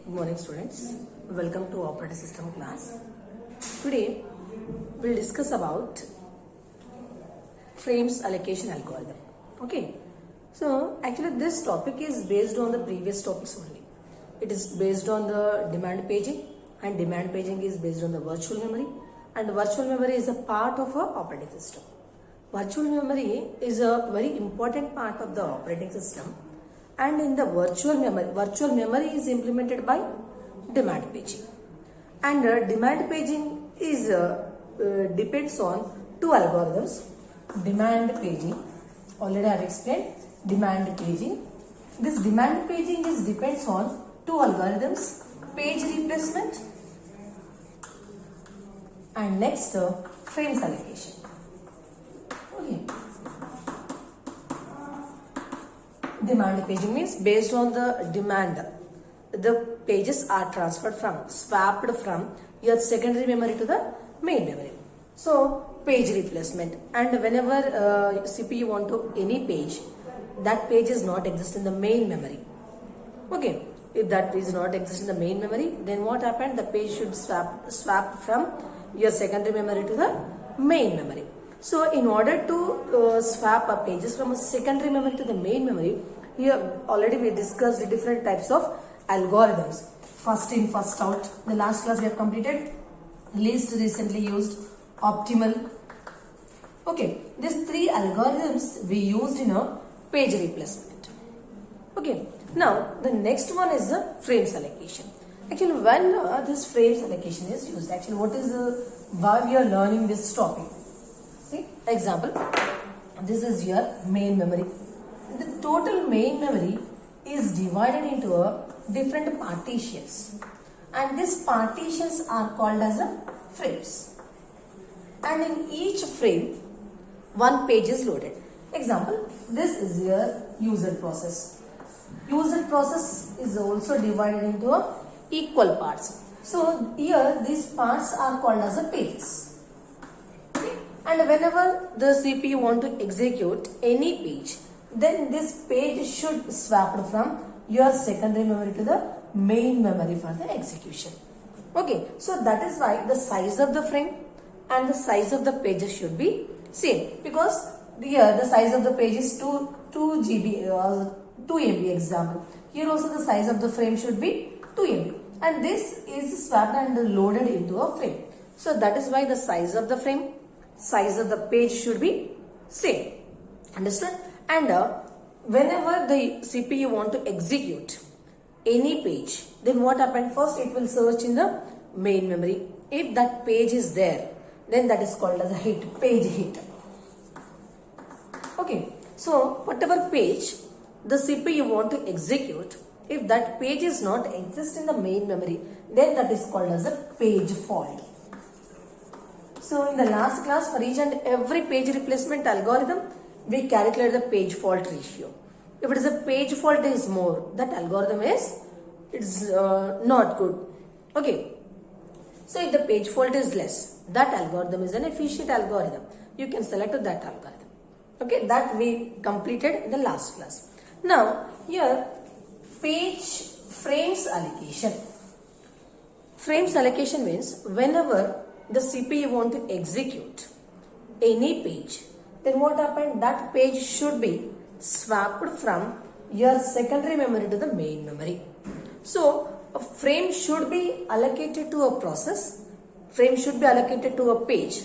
Good morning students. Welcome to operating system class. Today we'll discuss about frames allocation algorithm. Okay. So actually this topic is based on the previous topics only. It is based on the demand paging, and demand paging is based on the virtual memory, and virtual memory is a part of our operating system. Virtual memory is a very important part of the operating system, and in the virtual memory is implemented by demand paging, and demand paging is depends on two algorithms. Demand paging, already I have explained demand paging. This demand paging is depends on two algorithms: page replacement and next frames allocation. Okay. Demand paging means based on the demand, the pages are swapped from your secondary memory to the main memory. So page replacement, and whenever CPU want to any page, that page is not exist in the main memory. Okay, if that page is not exist in the main memory, then what happened? The page should swap from your secondary memory to the main memory. So in order to swap a pages from a secondary memory to the main memory, here already we discussed the different types of algorithms. First in, first out. The last class we have completed. Least recently used, optimal. Okay, these three algorithms we used in a page replacement. Okay, now the next one is the frames allocation. Actually, when this frames allocation is used, actually what is why we are learning this topic? See, example, this is your main memory. The total main memory is divided into different partitions, and these partitions are called as frames, and in each frame one page is loaded. Example, this is your user process. User process is also divided into equal parts. So here these parts are called as pages. Okay? And whenever the CPU want to execute any page, then this page should swap from your secondary memory to the main memory for the execution. Okay, so that is why the size of the frame and the size of the pages should be same, because here the size of the page is 2 GB or 2 MB example. Here also the size of the frame should be 2 MB, and this is swapped and loaded into a frame. So that is why the size of the frame, size of the page should be same. Understood? And whenever the CPU want to execute any page, then what happened? First it will search in the main memory. If that page is there, then that is called as a hit, page hit. Okay, so whatever page the CPU want to execute, if that page is not exist in the main memory, then that is called as a page fault. So in the last class, for each and every page replacement algorithm, we calculate the page fault ratio. If it is a page fault is more, that algorithm is not good. Okay. So if the page fault is less, that algorithm is an efficient algorithm. You can select that algorithm. Okay, that we completed in the last class. Now here page frames allocation. Frames allocation means whenever the CPU want to execute any page, then what happened? That page should be swapped from your secondary memory to the main memory. So a frame should be allocated to a process. Frame should be allocated to a page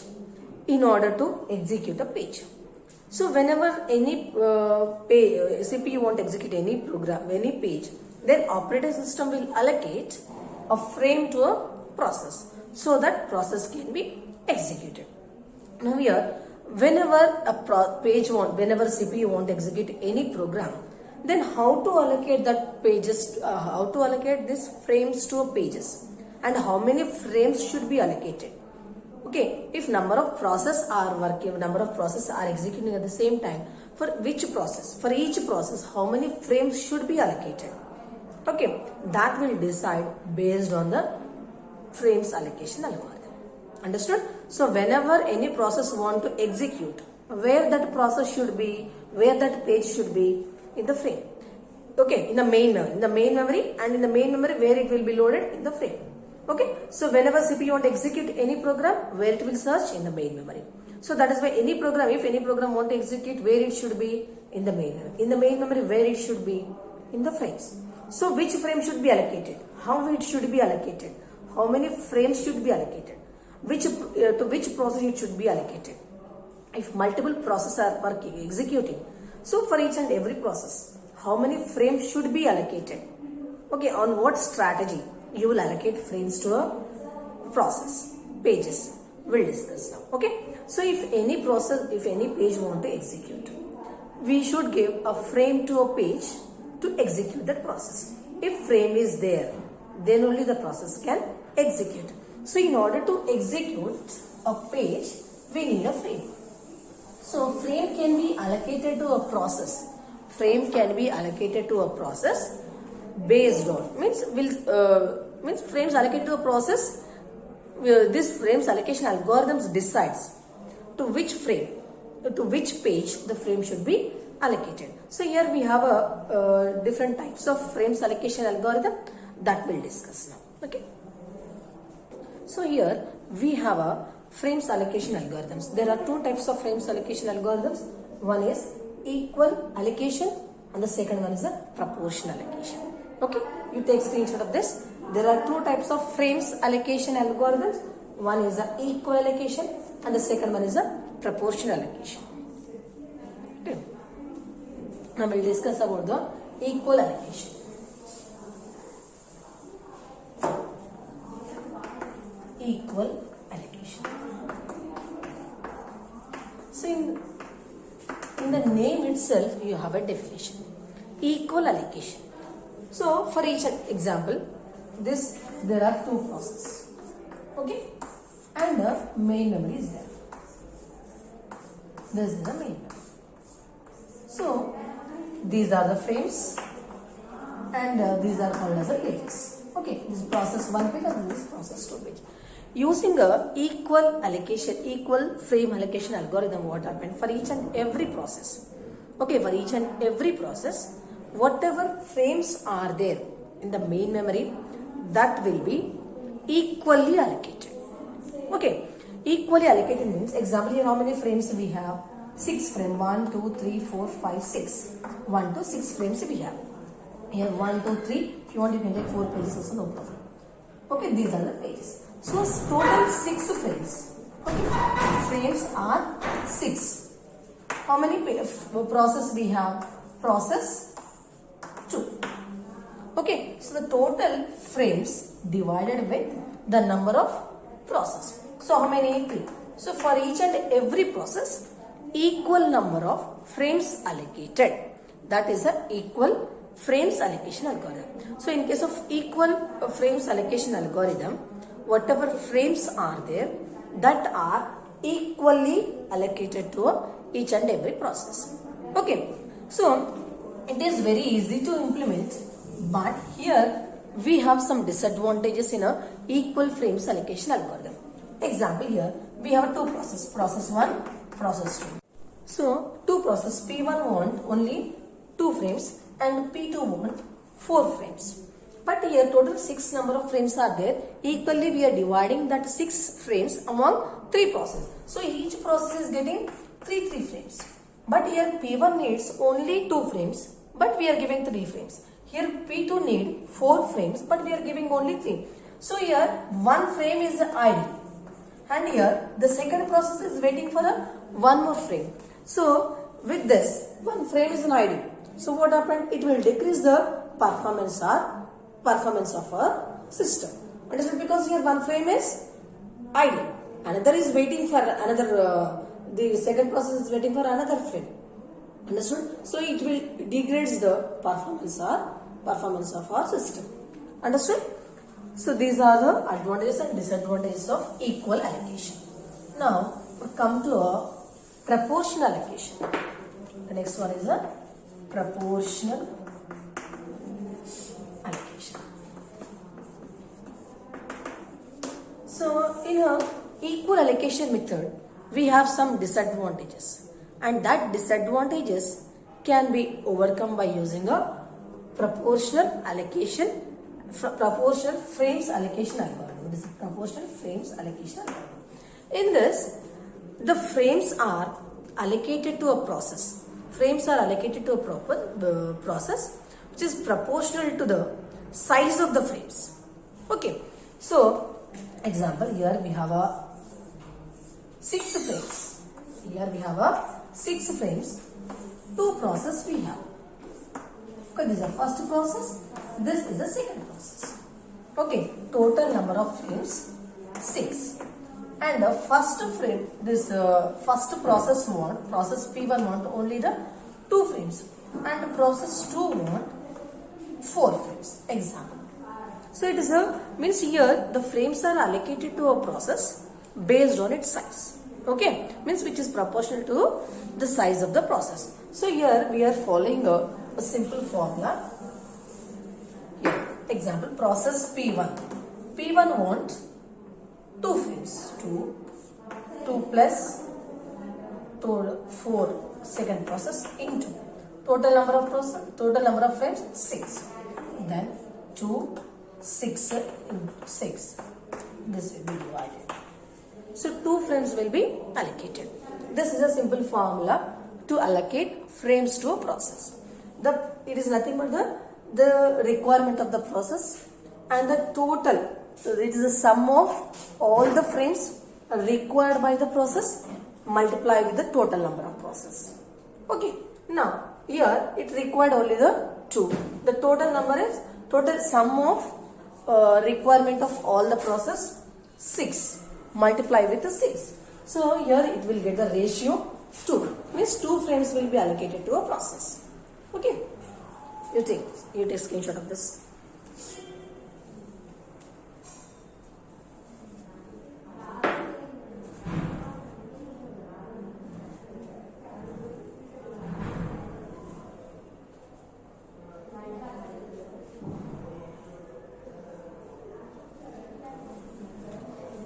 in order to execute a page. So whenever any CPU want to execute any program, any page, then operating system will allocate a frame to a process, so that process can be executed. Now here, whenever whenever CPU want to execute any program, then how to allocate that pages, how to allocate these frames to pages, and how many frames should be allocated. Okay, if number of process are working, number of process are executing at the same time, for which process, for each process, how many frames should be allocated. Okay, that will decide based on the frames allocation algorithm. Understood? So whenever any process want to execute, where that process should be, where that page should be in the frame. Okay, in the main memory and in the main memory where it will be loaded in the frame. Okay, so whenever CPU want to execute any program, where it will search in the main memory. So that is why any program, if any program want to execute, where it should be in the main memory. In the main memory, where it should be in the frames. So which frame should be allocated? How it should be allocated? How many frames should be allocated? To which process it should be allocated? If multiple processes are working, executing, so for each and every process, how many frames should be allocated? Okay, on what strategy you will allocate frames to a process? Pages, we'll discuss now. Okay, so if any process, if any page want to execute, we should give a frame to a page to execute that process. If frame is there, then only the process can execute. So in order to execute a page, we need a frame. So frame can be allocated to a process. Frame can be allocated to a process based on, means frames allocated to a process. This frames allocation algorithms decides to which frame, to which page the frame should be allocated. So here we have a different types of frames allocation algorithm that we'll discuss now. Okay. So here we have a frames allocation algorithms. There are two types of frames allocation algorithms. One is equal allocation and the second one is a proportional allocation. Okay, you take screenshot of this. There are two types of frames allocation algorithms. One is a equal allocation and the second one is a proportional allocation. Okay. Now we will discuss about the equal allocation. Equal allocation. So in the name itself you have a definition. Equal allocation. So for each example, there are two processes. Okay, and the main memory is there. This is the main memory. So these are the frames and these are called as the pages. Okay, this is process 1 page and this is process 2 page. Using a equal allocation, equal frame allocation algorithm, what happened for each and every process? Okay, for each and every process, whatever frames are there in the main memory, that will be equally allocated. Okay, equally allocated means, example here how many frames we have? 6 frames, 1, 2, 3, 4, 5, 6. 1 to 6 frames we have. Here 1, 2, 3, if you want you can take 4 pages also, no problem. Okay, these are the pages. So total 6 frames. Okay, frames are 6. How many process we have? Process 2. Okay, so the total frames divided with the number of process. So how many? 3. So for each and every process, equal number of frames allocated. That is the equal frames allocation algorithm. So in case of equal frames allocation algorithm, whatever frames are there, that are equally allocated to each and every process. Okay, so it is very easy to implement, but here we have some disadvantages in a equal frames allocation algorithm. Example here, we have two processes, process 1, process 2. So two processes, P1 want only 2 frames and P2 want 4 frames. But here total 6 number of frames are there. Equally we are dividing that 6 frames among 3 processes. So each process is getting 3 frames. But here P1 needs only 2 frames, but we are giving 3 frames. Here P2 need 4 frames, but we are giving only 3. So here 1 frame is idle. And here the second process is waiting for one more frame. So with this, 1 frame is idle. So what happened? It will decrease the performance of our system. Understood? Because here 1 frame is idle. Another is waiting for another, the second process is waiting for another frame. Understood? So it will degrades the performance of our system. Understood? So these are the advantages and disadvantages of equal allocation. Now we come to a proportional allocation. The next one is a proportional allocation. So in a equal allocation method, we have some disadvantages, and that disadvantages can be overcome by using a proportional allocation, proportional frames allocation algorithm. This is proportional frames allocation algorithm. In this, the frames are allocated to a process. Frames are allocated to a proper process which is proportional to the size of the frames. Okay. So, example, here we have a 6 frames. Here we have a 6 frames. 2 process we have. Okay, this is the first process. This is the second process. Okay, total number of frames 6. And the first frame, this first process P1 want only the 2 frames, and process 2 want 4 frames. Example. So it is means here the frames are allocated to a process based on its size. Okay, means which is proportional to the size of the process. So here we are following a simple formula. Here, example, process P1. P1 want 2 frames. 2 plus 4 second process into total number of frames 6. Then 2 6 into 6. This will be divided. So 2 frames will be allocated. This is a simple formula to allocate frames to a process. It is nothing but the requirement of the process and the total. So it is the sum of all the frames required by the process multiplied with the total number of process. Okay. Now here it required only the 2. The total number is total sum of requirement of all the process 6 multiplied with the 6. So here it will get the ratio 2. Means 2 frames will be allocated to a process. Okay. You take screenshot of this.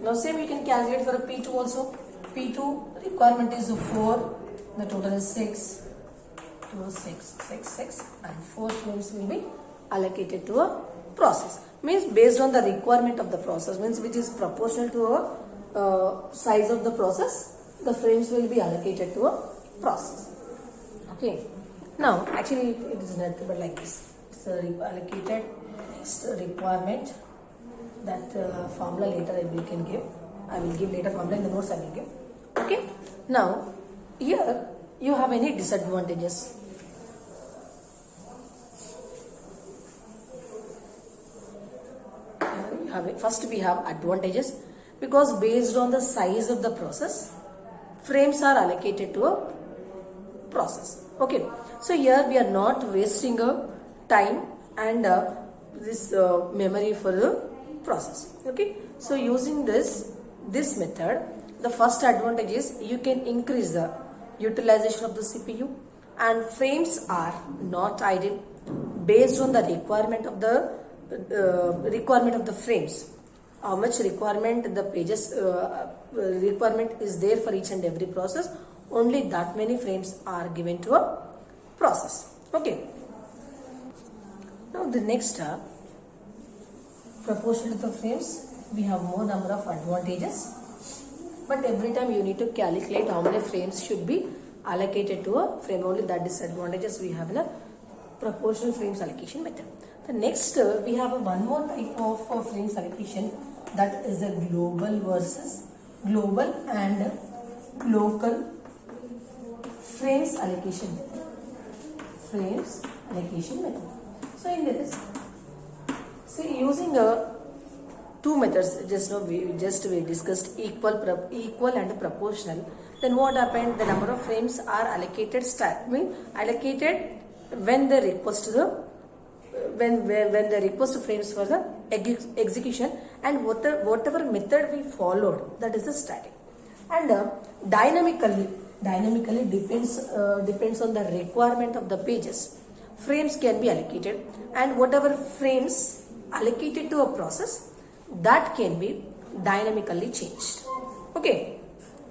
Now same you can calculate for a P2 also. P2 requirement is 4. The total is 6. 2, 6 and 4 frames will be allocated to a process. Means based on the requirement of the process, means which is proportional to a size of the process, the frames will be allocated to a process. Okay. Now actually it is nothing but like this. It's allocated next requirement. That formula later we can give. I will give later formula in the notes I will give. Okay. Now here you have any disadvantages. First we have advantages because based on the size of the process, frames are allocated to a process. Okay. So here we are not wasting a time and this memory for the process. Okay. So using this method, the first advantage is you can increase the utilization of the CPU and frames are not idle based on the requirement of the frames. How much requirement the pages requirement is there for each and every process, only that many frames are given to a process. Okay. Now the next proportional to the frames, we have more number of advantages, but every time you need to calculate how many frames should be allocated to a frame. Only that disadvantages we have in a proportional frames allocation method. The next we have one more type of frames allocation, that is the global and local frames allocation method. Frames allocation method. So in this, see, using two methods, we discussed equal and proportional. Then what happened? The number of frames are allocated when they request when they request frames for the execution, and whatever method we followed, that is the static. And dynamically depends on the requirement of the pages. Frames can be allocated, and whatever frames allocated to a process, that can be dynamically changed. Okay.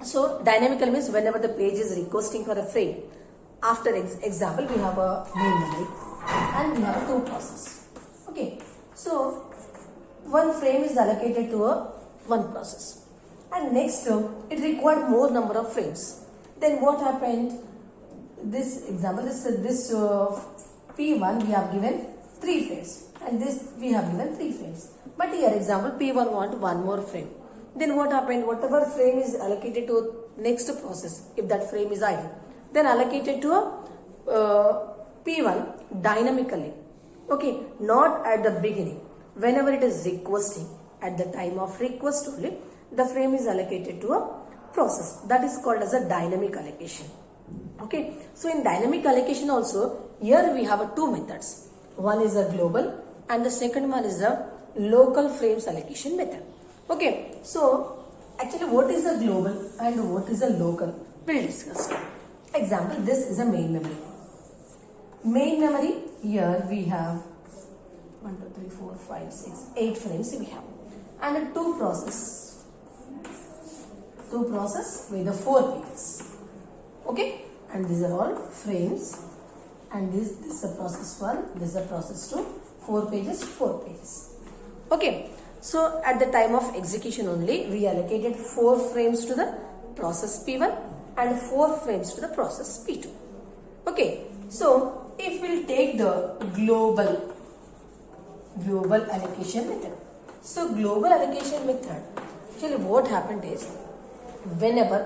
So dynamical means whenever the page is requesting for a frame. After example, we have a main memory. and we have two process. Okay, so one frame is allocated to one process, and next it required more number of frames. Then what happened? This example, this P1 we have given 3 frames, and this we have given 3 frames. But here example P1 want one more frame. Then what happened? Whatever frame is allocated to next process, if that frame is idle, then allocated to a P1 dynamically. Okay, not at the beginning. Whenever it is requesting, at the time of request only, the frame is allocated to a process. That is called as a dynamic allocation. Okay, so in dynamic allocation also, here we have two methods. One is a global and the second one is the local frames allocation method. Okay, so actually what is a global and what is a local? We'll discuss. Example, this is a main memory. Main memory, here we have 1, 2, 3, 4, 5, 6, 8 frames we have, and two process with the 4 pages. Okay, and these are all frames, and this is a process 1, this is a process 2, 4 pages. Okay, so at the time of execution only, we allocated 4 frames to the process P1 and 4 frames to the process P2. Okay, so if we'll take the global allocation method. So global allocation method, actually what happened is, whenever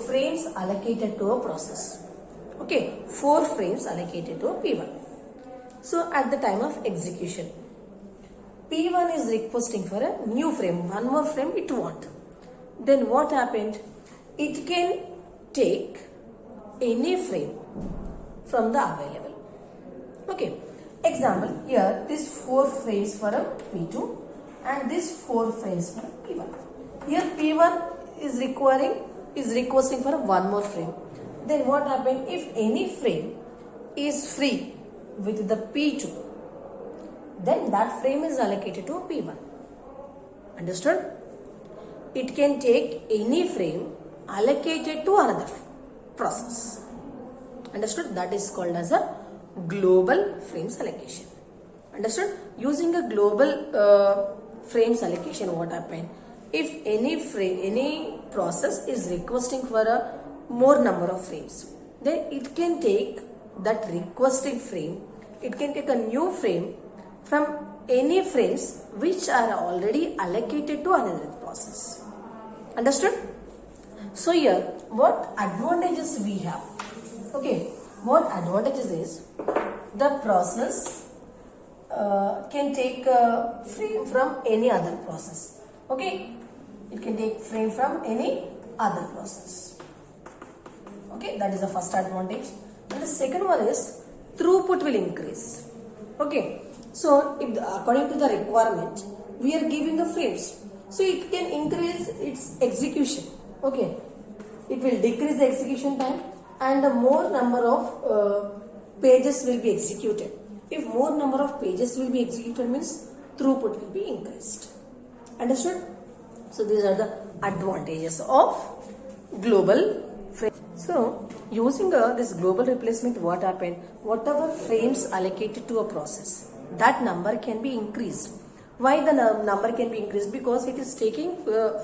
frames allocated to a process, okay, 4 frames allocated to a P1. So at the time of execution, P1 is requesting for a new frame, one more frame it want. Then what happened? It can take any frame from the available. Okay, example, here this 4 frames for a P2 and this 4 frames for a P1. Here P1 is requesting for one more frame. Then what happened? If any frame is free with the P2, then that frame is allocated to a P1. Understood? It can take any frame allocated to another process. Understood? That is called as a global frames allocation. Understood? Using a global frames allocation, what happened? If any process is requesting for a more number of frames, then it can take that requested frame, it can take a new frame from any frames which are already allocated to another process. Understood? So here, what advantages we have? Okay, what advantages is, the process can take frame from any other process. Okay, it can take frame from any other process. Okay, that is the first advantage. And the second one is throughput will increase. Okay, so if according to the requirement, we are giving the frames, so it can increase its execution. Okay, it will decrease the execution time and the more number of pages will be executed. If more number of pages will be executed means throughput will be increased. Understood? So these are the advantages of global frame. So using this global replacement, what happened? Whatever frames allocated to a process, that number can be increased. Why the number can be increased? Because it is taking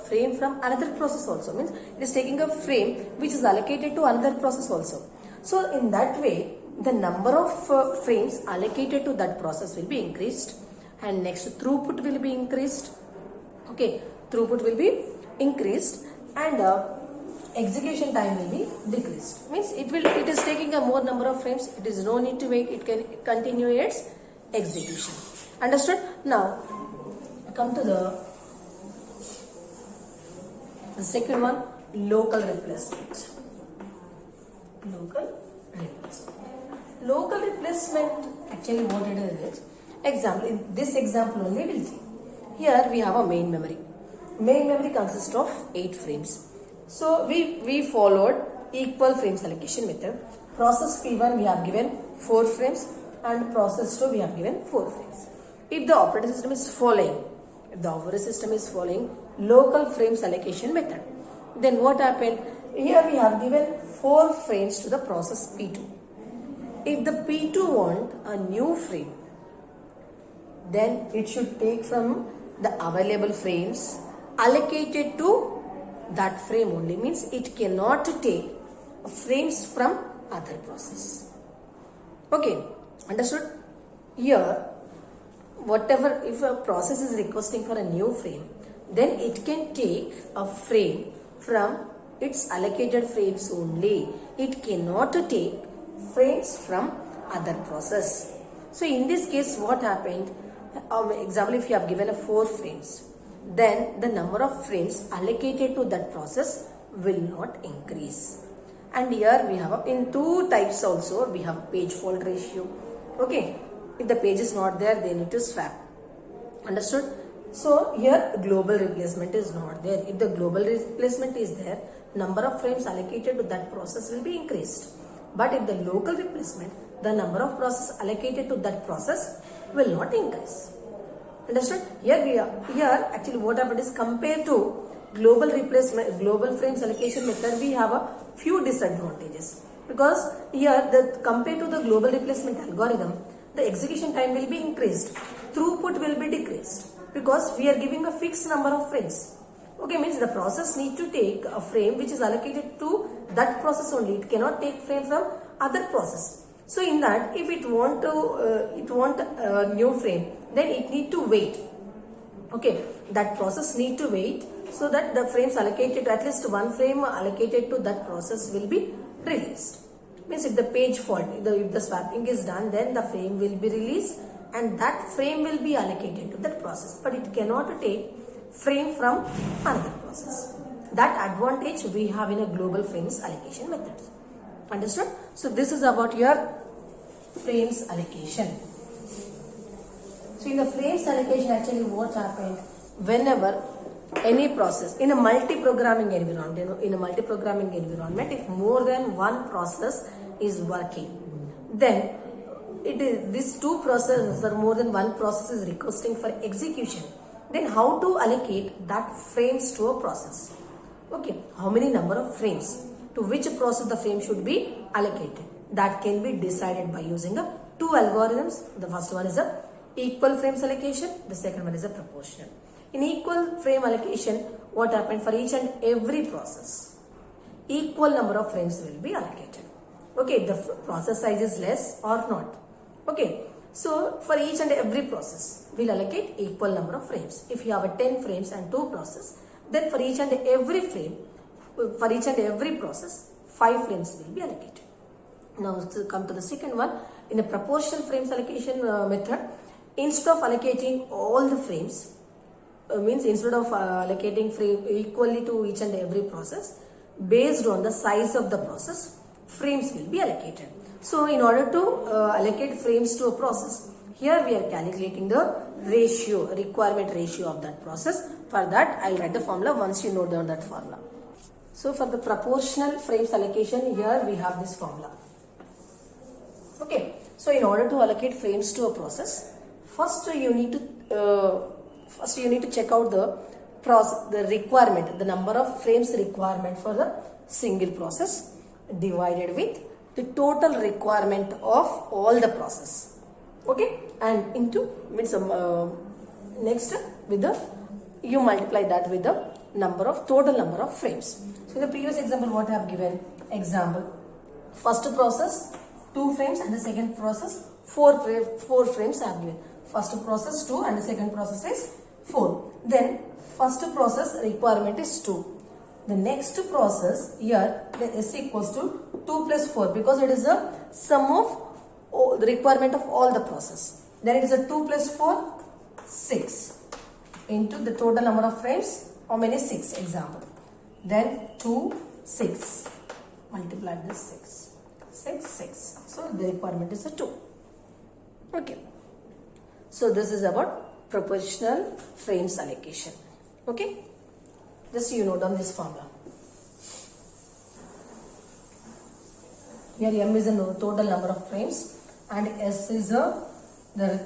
frame from another process also. Means it is taking a frame which is allocated to another process also. So in that way, the number of frames allocated to that process will be increased, and next throughput will be increased. Okay, throughput will be increased, and execution time will be decreased. Means it is taking a more number of frames. It is no need to wait. It can continue its execution. Understood? Now come to the second one, local replacement. Local replacement, actually what it is, example, in this example only we'll see. Here we have a main memory. Main memory consists of 8 frames. So we followed equal frames allocation method. Process P1 we have given 4 frames and process 2 we have given 4 frames. If the operating system is following, local frames allocation method, then what happened? Here we have given 4 frames to the process P2. if the P2 want a new frame, then it should take from the available frames allocated to that frame only. Means it cannot take frames from other process. Okay, understood? Here, whatever, if a process is requesting for a new frame, then it can take a frame from its allocated frames only. It cannot take frames from other process. So in this case, what happened? Example, if you have given a 4 frames, then the number of frames allocated to that process will not increase. And here we have in 2 types also, we have page fault ratio. Okay, if the page is not there, they need to swap. Understood? So here global replacement is not there. If the global replacement is there, number of frames allocated to that process will be increased. But if the local replacement, the number of process allocated to that process will not increase. Understood? Here actually what happened is, compared to global replacement, global frames allocation method, we have a few disadvantages. Because here compared to the global replacement algorithm, the execution time will be increased, throughput will be decreased, because we are giving a fixed number of frames. Okay, means the process need to take a frame which is allocated to that process only. It cannot take frame from other process. So in that, if it want a new frame, then it need to wait. Okay, that process need to wait so that the frames allocated, at least one frame allocated to that process will be released. Means if the page fault, if the swapping is done, then the frame will be released and that frame will be allocated to that process. But it cannot take frame from another process. That advantage we have in a global frames allocation method. Understood? So this is about your frames allocation. So in the frames allocation, actually what happened, whenever any process in a multi-programming environment, if more than one process is working, then it is these 2 processes or more than one process is requesting for execution, then how to allocate that frames to a process? Okay, how many number of frames to which process the frame should be allocated? That can be decided by using 2 algorithms. The first one is a equal frames allocation, the second one is a proportional. In equal frame allocation, what happened, for each and every process, equal number of frames will be allocated. Okay, the process size is less or not. Okay, so for each and every process, we'll allocate equal number of frames. If you have a 10 frames and 2 processes, then for each and every frame, for each and every process, 5 frames will be allocated. Now to come to the second one, in a proportional frames allocation method, instead of allocating all the frames, means instead of allocating frame equally to each and every process, based on the size of the process, frames will be allocated. So in order to allocate frames to a process, here we are calculating the ratio, requirement ratio of that process. For that, I'll write the formula once you note down that formula. So for the proportional frames allocation, here we have this formula. Okay, so in order to allocate frames to a process, first you need to check out the requirement, the number of frames requirement for the single process divided with the total requirement of all the process. Okay, and into means next with the you multiply that with the total number of frames. So in the previous example, what I have given example, first process 2 frames and the second process 4 frames I have given. First process 2 and the second process is 4. Then first process requirement is 2. The next process here is equals to 2 plus 4 because it is a sum of all the requirement of all the process. Then it is a 2 plus 4, 6 into the total number of frames. How many? 6 example. Then 2, 6. Multiply this 6. So the requirement is a 2. Okay. So this is about proportional frames allocation. Okay. Just you note down this formula. Here M is the total number of frames and S is the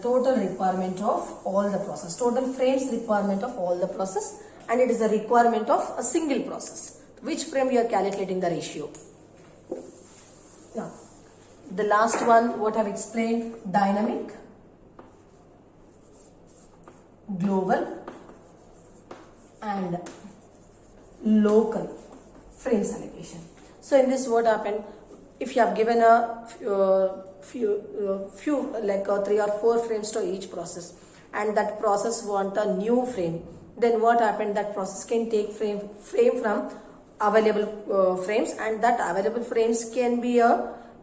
total requirement of all the process. Total frames requirement of all the process, and it is a requirement of a single process. Which frame you are calculating the ratio? Now, The last one, what I've explained, dynamic, global, and local frames allocation. So in this, what happened? If you have given a few like 3 or 4 frames to each process, and that process want a new frame, then what happened? That process can take frame from available frames, and that available frames can be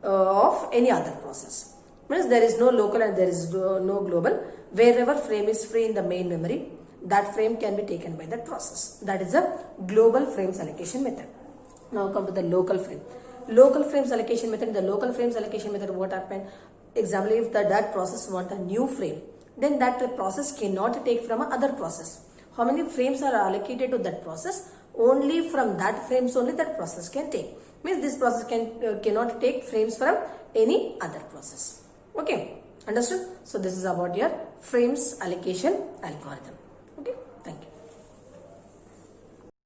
of any other process. Means there is no local and there is no global. Wherever frame is free in the main memory, that frame can be taken by that process. That is a global frames allocation method. Now come to the local frame. Local frames allocation method. The local frames allocation method, what happened? Example, if that process want a new frame, then that process cannot take from another process. How many frames are allocated to that process? Only from that frames only that process can take. Means this process cannot take frames from any other process. Okay, understood? So this is about your frames allocation algorithm. Okay.